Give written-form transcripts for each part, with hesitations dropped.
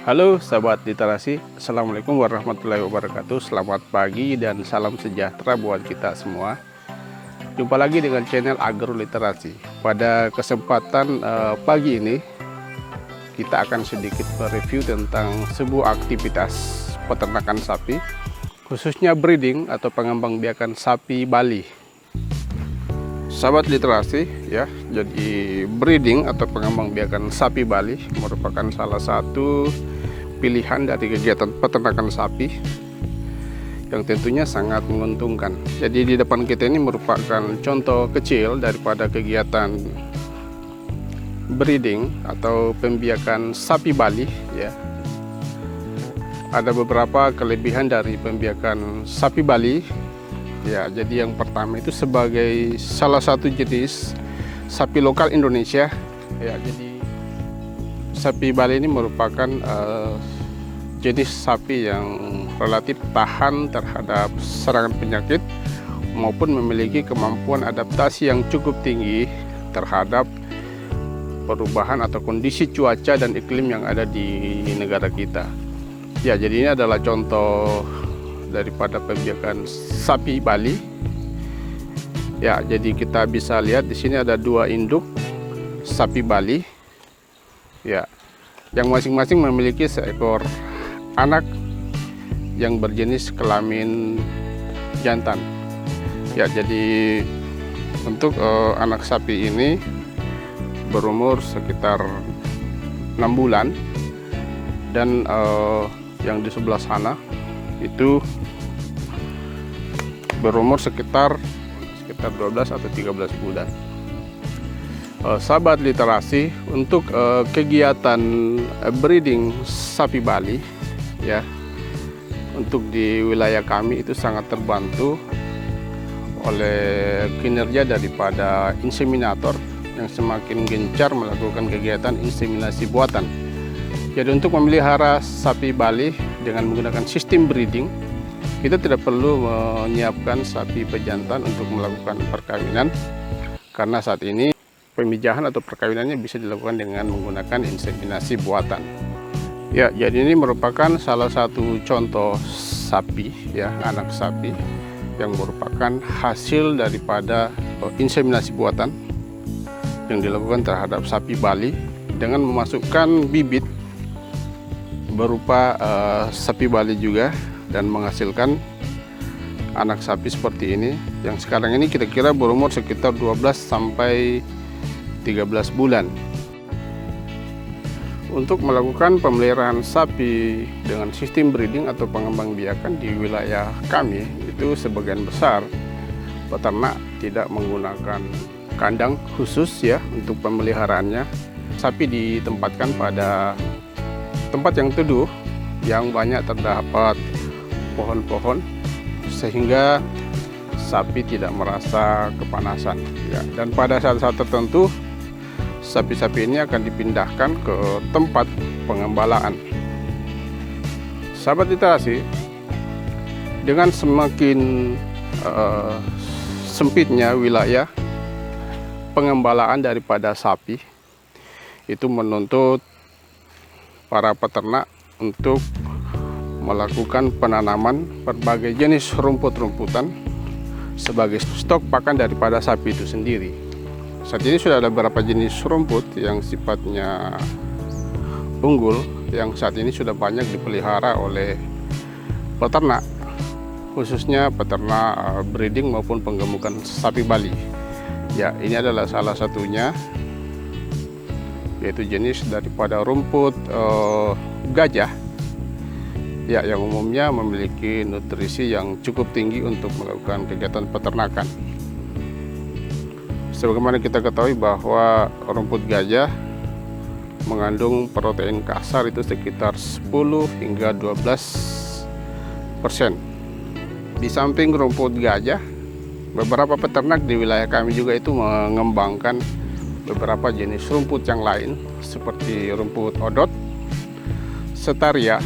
Halo sahabat literasi, Assalamualaikum warahmatullahi wabarakatuh. Selamat pagi dan salam sejahtera buat kita semua. Jumpa lagi dengan channel Agroliterasi. Pada kesempatan pagi ini kita akan sedikit mereview tentang sebuah aktivitas peternakan sapi, khususnya breeding atau pengembangbiakan sapi Bali. Sahabat literasi ya, jadi breeding atau pengembangbiakan sapi Bali merupakan salah satu pilihan dari kegiatan peternakan sapi yang tentunya sangat menguntungkan. Jadi di depan kita ini merupakan contoh kecil daripada kegiatan breeding atau pembiakan sapi Bali ya. Ada beberapa kelebihan dari pembiakan sapi Bali. Ya, jadi yang pertama itu sebagai salah satu jenis sapi lokal Indonesia. Ya, jadi sapi Bali ini merupakan jenis sapi yang relatif tahan terhadap serangan penyakit maupun memiliki kemampuan adaptasi yang cukup tinggi terhadap perubahan atau kondisi cuaca dan iklim yang ada di negara kita. Ya, jadi ini adalah contoh daripada pembiakan sapi Bali. Ya, jadi kita bisa lihat di sini ada dua induk sapi Bali. Ya, yang masing-masing memiliki seekor anak yang berjenis kelamin jantan. Ya, jadi untuk anak sapi ini berumur sekitar 6 bulan dan yang di sebelah sana itu berumur sekitar 12 atau 13 bulan. Sahabat literasi, untuk kegiatan breeding sapi Bali ya, untuk di wilayah kami itu sangat terbantu oleh kinerja daripada inseminator yang semakin gencar melakukan kegiatan inseminasi buatan. Jadi untuk memelihara sapi Bali dengan menggunakan sistem breeding, kita tidak perlu menyiapkan sapi pejantan untuk melakukan perkawinan, karena saat ini pemijahan atau perkawinannya bisa dilakukan dengan menggunakan inseminasi buatan. Ya, jadi ini merupakan salah satu contoh sapi ya, anak sapi yang merupakan hasil daripada inseminasi buatan yang dilakukan terhadap sapi Bali dengan memasukkan bibit berupa sapi Bali juga dan menghasilkan anak sapi seperti ini yang sekarang ini kira-kira berumur sekitar 12 sampai 13 bulan. Untuk melakukan pemeliharaan sapi dengan sistem breeding atau pengembangbiakan di wilayah kami itu sebagian besar peternak tidak menggunakan kandang khusus ya untuk pemeliharaannya. Sapi ditempatkan pada tempat yang teduh yang banyak terdapat pohon-pohon sehingga sapi tidak merasa kepanasan ya. Dan pada saat-saat tertentu sapi-sapi ini akan dipindahkan ke tempat pengembalaan. Sahabat literasi, dengan semakin sempitnya wilayah pengembalaan daripada sapi, itu menuntut para peternak untuk melakukan penanaman berbagai jenis rumput-rumputan sebagai stok pakan daripada sapi itu sendiri. Saat ini sudah ada beberapa jenis rumput yang sifatnya unggul yang saat ini sudah banyak dipelihara oleh peternak, khususnya peternak breeding maupun penggemukan sapi Bali. Ya, ini adalah salah satunya, yaitu jenis daripada rumput gajah ya, yang umumnya memiliki nutrisi yang cukup tinggi untuk melakukan kegiatan peternakan. Sebagaimana kita ketahui bahwa rumput gajah mengandung protein kasar itu sekitar 10 hingga 12%. Di samping rumput gajah, beberapa peternak di wilayah kami juga itu mengembangkan beberapa jenis rumput yang lain seperti rumput odot, setaria,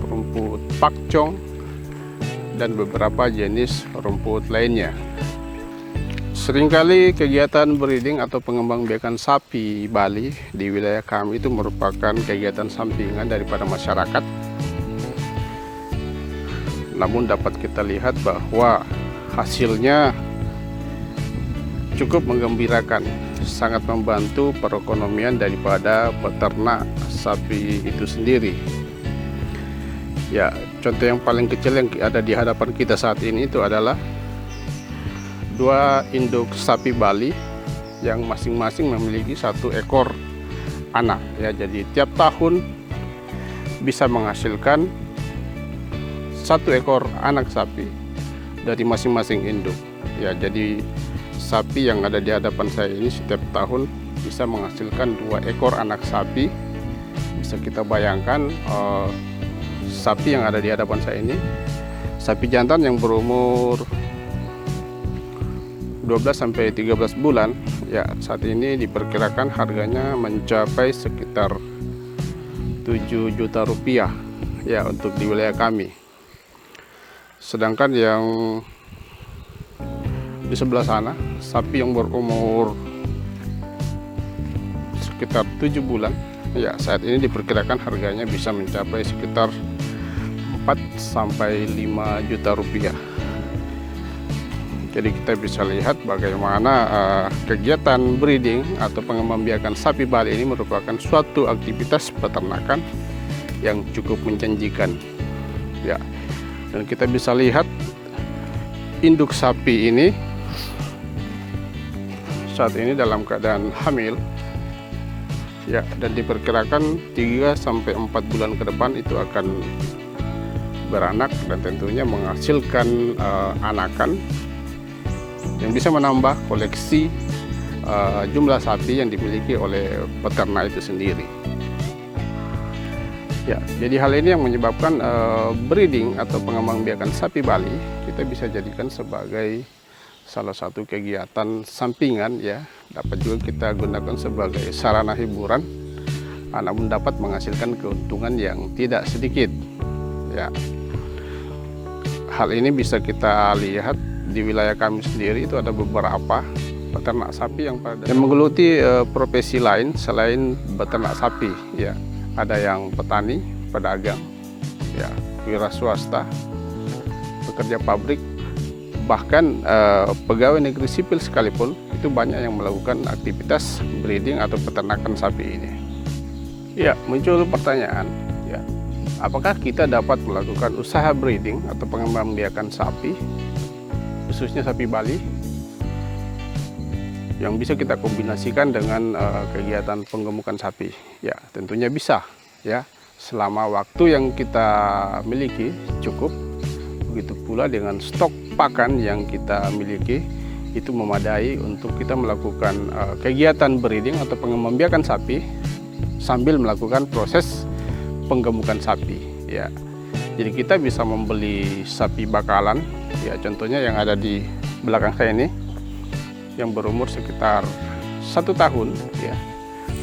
rumput pakcong, dan beberapa jenis rumput lainnya. Seringkali kegiatan breeding atau pengembangbiakan sapi Bali di wilayah kami itu merupakan kegiatan sampingan daripada masyarakat. Namun dapat kita lihat bahwa hasilnya cukup menggembirakan, sangat membantu perekonomian daripada peternak sapi itu sendiri. Ya, contoh yang paling kecil yang ada di hadapan kita saat ini itu adalah 2 induk sapi Bali yang masing-masing memiliki 1 ekor anak. Ya, jadi tiap tahun bisa menghasilkan 1 ekor anak sapi dari masing-masing induk. Ya, jadi sapi yang ada di hadapan saya ini setiap tahun bisa menghasilkan 2 ekor anak sapi. Bisa kita bayangkan sapi yang ada di hadapan saya ini sapi jantan yang berumur 12-13 bulan. Ya, saat ini diperkirakan harganya mencapai sekitar 7 juta rupiah ya untuk di wilayah kami. Sedangkan yang di sebelah sana sapi yang berumur sekitar 7 bulan ya, saat ini diperkirakan harganya bisa mencapai sekitar 4-5 juta rupiah. Jadi kita bisa lihat bagaimana kegiatan breeding atau pengembangbiakan sapi Bali ini merupakan suatu aktivitas peternakan yang cukup menjanjikan. Ya, dan kita bisa lihat induk sapi ini saat ini dalam keadaan hamil. Ya, dan diperkirakan 3-4 bulan ke depan itu akan beranak dan tentunya menghasilkan anakan yang bisa menambah koleksi jumlah sapi yang dimiliki oleh peternak itu sendiri. Ya, jadi hal ini yang menyebabkan breeding atau pengembangbiakan sapi Bali kita bisa jadikan sebagai salah satu kegiatan sampingan ya, dapat juga kita gunakan sebagai sarana hiburan, namun dapat menghasilkan keuntungan yang tidak sedikit. Ya, hal ini bisa kita lihat di wilayah kami sendiri itu ada beberapa peternak sapi yang menggeluti profesi lain selain beternak sapi. Ya, ada yang petani, pedagang, ya, wira swasta, pekerja pabrik, bahkan pegawai negeri sipil sekalipun itu banyak yang melakukan aktivitas breeding atau peternakan sapi ini. Ya, muncul pertanyaan, ya, apakah kita dapat melakukan usaha breeding atau pengembangbiakan sapi, khususnya sapi Bali, yang bisa kita kombinasikan dengan kegiatan penggemukan sapi? Ya, tentunya bisa, ya, selama waktu yang kita miliki cukup, begitu pula dengan stok pakan yang kita miliki itu memadai untuk kita melakukan kegiatan breeding atau pengembangbiakan sapi sambil melakukan proses penggemukan sapi. Ya, jadi kita bisa membeli sapi bakalan. Ya, contohnya yang ada di belakang saya ini yang berumur sekitar 1 tahun ya,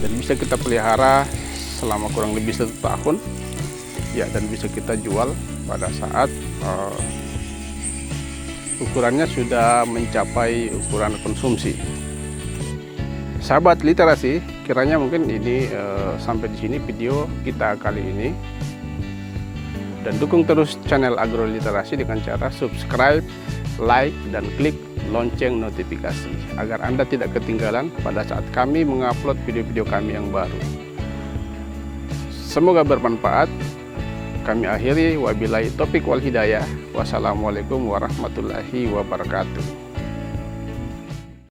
dan bisa kita pelihara selama kurang lebih 1 tahun ya, dan bisa kita jual pada saat ukurannya sudah mencapai ukuran konsumsi. Sahabat literasi, kiranya mungkin ini sampai di sini video kita kali ini. Dan dukung terus channel Agro Literasi dengan cara subscribe, like, dan klik lonceng notifikasi agar Anda tidak ketinggalan pada saat kami mengupload video-video kami yang baru. Semoga bermanfaat. Kami akhiri, wabillahi taufiq wal hidayah. Wassalamualaikum warahmatullahi wabarakatuh.